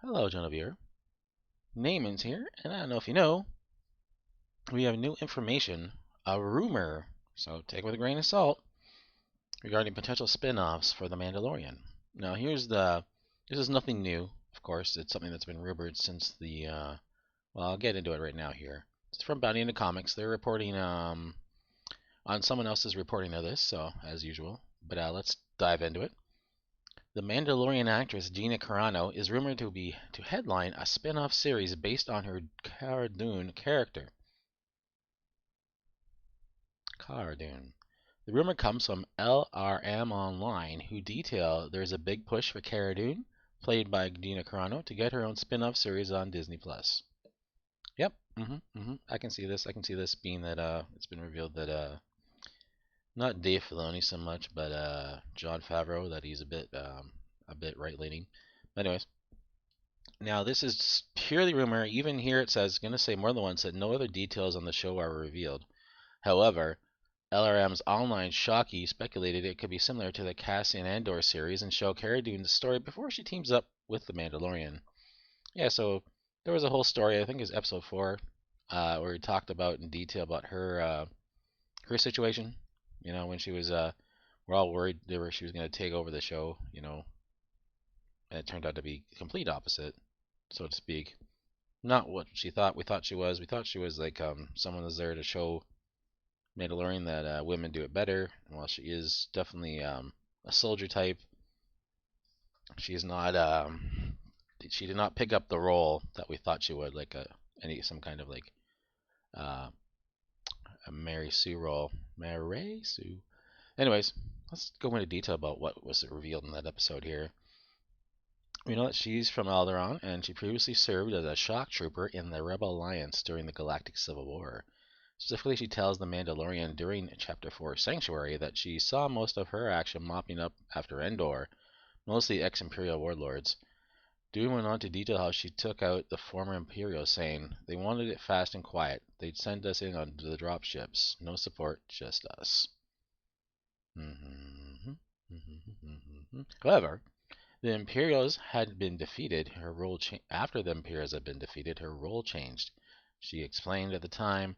Hello, Genevieve. Namons here, and I don't know if you know, we have new information, a rumor, so take it with a grain of salt, regarding potential spin-offs for The Mandalorian. Now, this is nothing new, of course. It's something that's been rumored since well, I'll get into it right now here. It's from Bounty in the Comics. They're reporting on someone else's reporting of this, so as usual. But let's dive into it. The Mandalorian actress Gina Carano is rumored to headline a spin-off series based on her Cara Dune character. Cara Dune. The rumor comes from LRM Online, who detail there's a big push for Cara Dune, played by Gina Carano, to get her own spin-off series on Disney Plus. Yep. I can see this. I can see this being that it's been revealed that not Dave Filoni so much, but Jon Favreau, that he's a bit right leaning. Anyways, now this is purely rumor. Even here it says, going to say more than once, that no other details on the show are revealed. However, LRM's online Shockey speculated it could be similar to the Cassian Andor series and show Cara Dune's story before she teams up with the Mandalorian. Yeah, so there was a whole story, I think it was episode 4, where he talked about in detail about her situation. You know, when she was we're all worried she was going to take over the show. You know, and it turned out to be the complete opposite, so to speak. Not what she thought. We thought she was. We thought she was like someone was there to show Mandalorian that women do it better. While she is definitely a soldier type, she is not. She did not pick up the role that we thought she would, like some kind of like uh, a Mary Sue role. Mary Sue. Anyways, let's go into detail about what was revealed in that episode here. We know that she's from Alderaan, and she previously served as a shock trooper in the Rebel Alliance during the Galactic Civil War. Specifically, she tells the Mandalorian during Chapter 4 Sanctuary that she saw most of her action mopping up after Endor, mostly ex-Imperial warlords. Dune went on to detail how she took out the former Imperials, saying, "They wanted it fast and quiet. They'd send us in on the dropships. No support, just us." However, the Imperials had been defeated. After the Imperials had been defeated, her role changed. She explained at the time,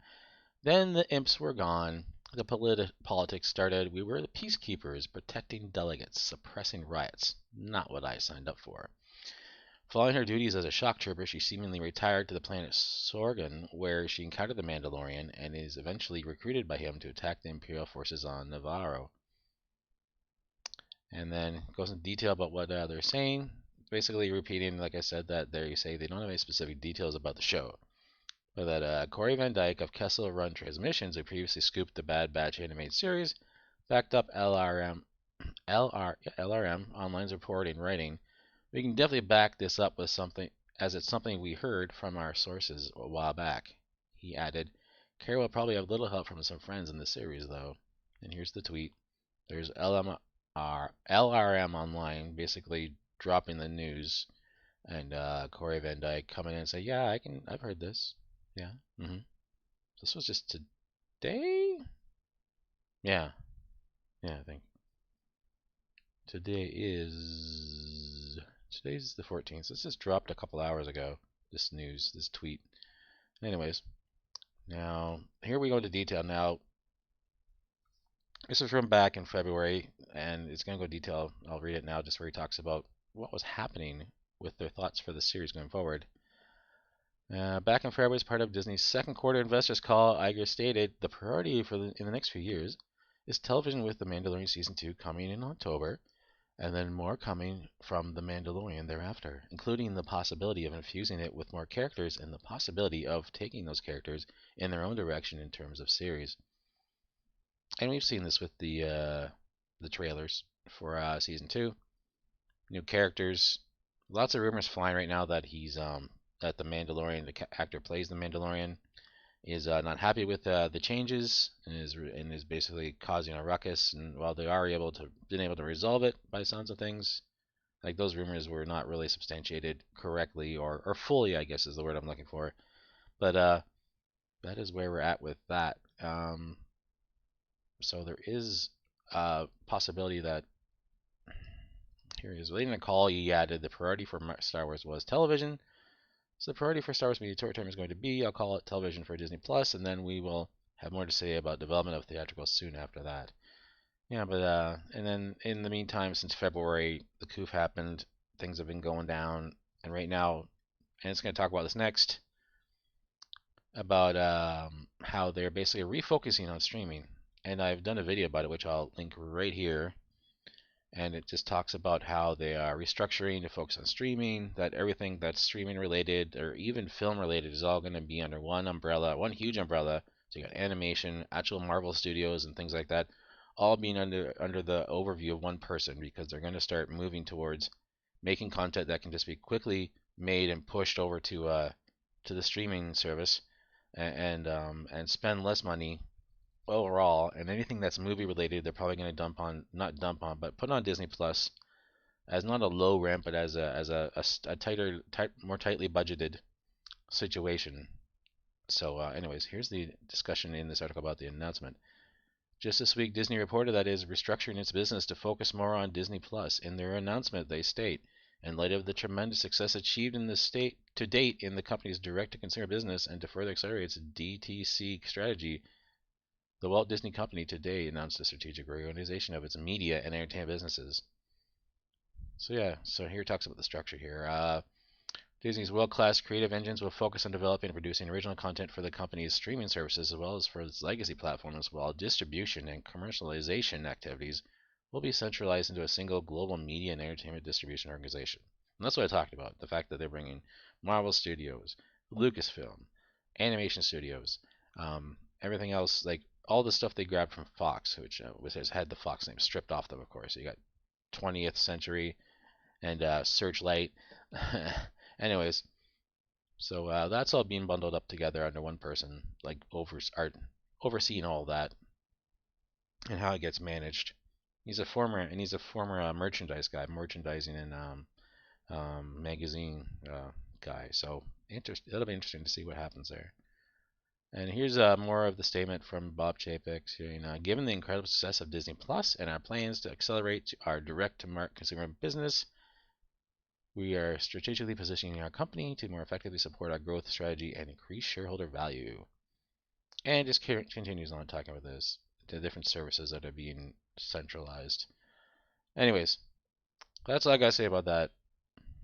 "Then the imps were gone. The politics started. We were the peacekeepers, protecting delegates, suppressing riots. Not what I signed up for." Following her duties as a shock trooper, she seemingly retired to the planet Sorgan, where she encountered the Mandalorian and is eventually recruited by him to attack the Imperial forces on Navarro. And then goes into detail about what they're saying. Basically repeating, like I said, that there you say they don't have any specific details about the show. But that Corey Van Dyke of Kessel Run Transmissions, who previously scooped the Bad Batch animated series, backed up LRM Online's report in writing. "We can definitely back this up with something, as it's something we heard from our sources a while back." He added, "Carrie will probably have little help from some friends in the series, though." And here's the tweet. There's LRM Online basically dropping the news, and Corey Van Dyke coming in and say, "Yeah, I've heard this. Yeah. This was just today? Yeah. Yeah, I think. Today's the 14th. This just dropped a couple hours ago. This tweet. Anyways, now here we go into detail. Now, this is from back in February, and it's going to go detail. I'll read it now, just where he talks about what was happening with their thoughts for the series going forward. Back in February, as part of Disney's second quarter investors call, Iger stated the priority in the next few years is television, with The Mandalorian Season 2 coming in October, and then more coming from The Mandalorian thereafter, including the possibility of infusing it with more characters and the possibility of taking those characters in their own direction in terms of series. And we've seen this with the trailers for Season 2. New characters. Lots of rumors flying right now that that the Mandalorian, the actor plays the Mandalorian, is not happy with the changes and is basically causing a ruckus. And while they are been able to resolve it by the sounds of things, like those rumors were not really substantiated correctly or fully, I guess is the word I'm looking for. But that is where we're at with that. So there is a possibility that here he is. Relating the call, he added the priority for Star Wars was television. So the priority for Star Wars media term is going to be, I'll call it television for Disney Plus, and then we will have more to say about development of theatrical soon after that. Yeah, but and then in the meantime, since February, the coup happened. Things have been going down, and right now, and it's going to talk about this next, about how they're basically refocusing on streaming. And I've done a video about it, which I'll link right here. And it just talks about how they are restructuring to focus on streaming, that everything that's streaming related or even film related is all going to be under one umbrella, one huge umbrella. So you got animation, actual Marvel Studios, and things like that, all being under the overview of one person, because they're going to start moving towards making content that can just be quickly made and pushed over to the streaming service, and spend less money overall. And anything that's movie related, they're probably going to not dump on, but put on Disney Plus as not a low rent, but as a more tightly budgeted situation. So, anyways, here's the discussion in this article about the announcement. Just this week, Disney reported that it is restructuring its business to focus more on Disney Plus. In their announcement, they state, in light of the tremendous success achieved in the state to date in the company's direct-to-consumer business, and to further accelerate its DTC strategy, the Walt Disney Company today announced a strategic reorganization of its media and entertainment businesses. So yeah, so here it talks about the structure here. Disney's world-class creative engines will focus on developing and producing original content for the company's streaming services as well as for its legacy platforms, while distribution and commercialization activities will be centralized into a single global media and entertainment distribution organization. And that's what I talked about, the fact that they're bringing Marvel Studios, Lucasfilm, Animation Studios, everything else, like all the stuff they grabbed from Fox, which has had the Fox name stripped off them, of course. So you got 20th Century and Searchlight. Anyways, so that's all being bundled up together under one person, like overseeing all that and how it gets managed. He's a former merchandise guy, merchandising and magazine guy. So it'll be interesting to see what happens there. And here's more of the statement from Bob Chapek. Given the incredible success of Disney Plus and our plans to accelerate our direct-to-market consumer business, we are strategically positioning our company to more effectively support our growth strategy and increase shareholder value. And just continues on talking about the different services that are being centralized. Anyways, that's all I got to say about that.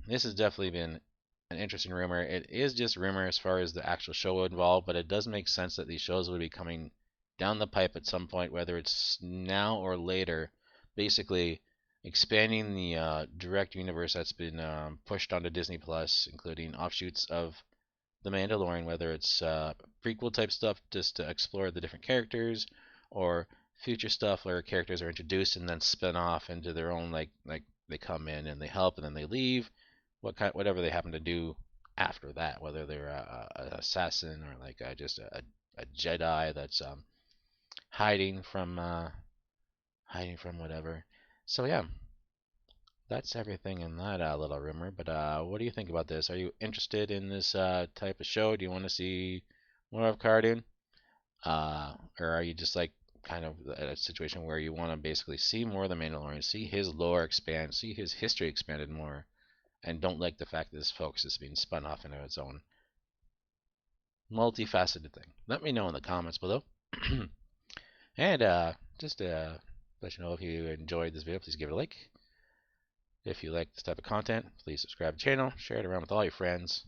This has definitely been an interesting rumor. It is just rumor as far as the actual show involved, but it does make sense that these shows will be coming down the pipe at some point, whether it's now or later. Basically, expanding the direct universe that's been pushed onto Disney Plus, including offshoots of The Mandalorian, whether it's prequel type stuff just to explore the different characters, or future stuff where characters are introduced and then spin off into their own, like they come in and they help and then they leave, whatever they happen to do after that, whether they're an assassin or like just a Jedi that's hiding from whatever. So yeah, that's everything in that little rumor. But what do you think about this? Are you interested in this type of show? Do you want to see more of Cara Dune? Or are you just like kind of at a situation where you want to basically see more of the Mandalorian, see his lore expand, see his history expanded more, and don't like the fact that this focus is being spun off into its own multifaceted thing? Let me know in the comments below. And just let you know, if you enjoyed this video, please give it a like. If you like this type of content, please subscribe to the channel, share it around with all your friends,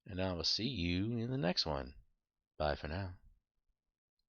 and I will see you in the next one. Bye for now.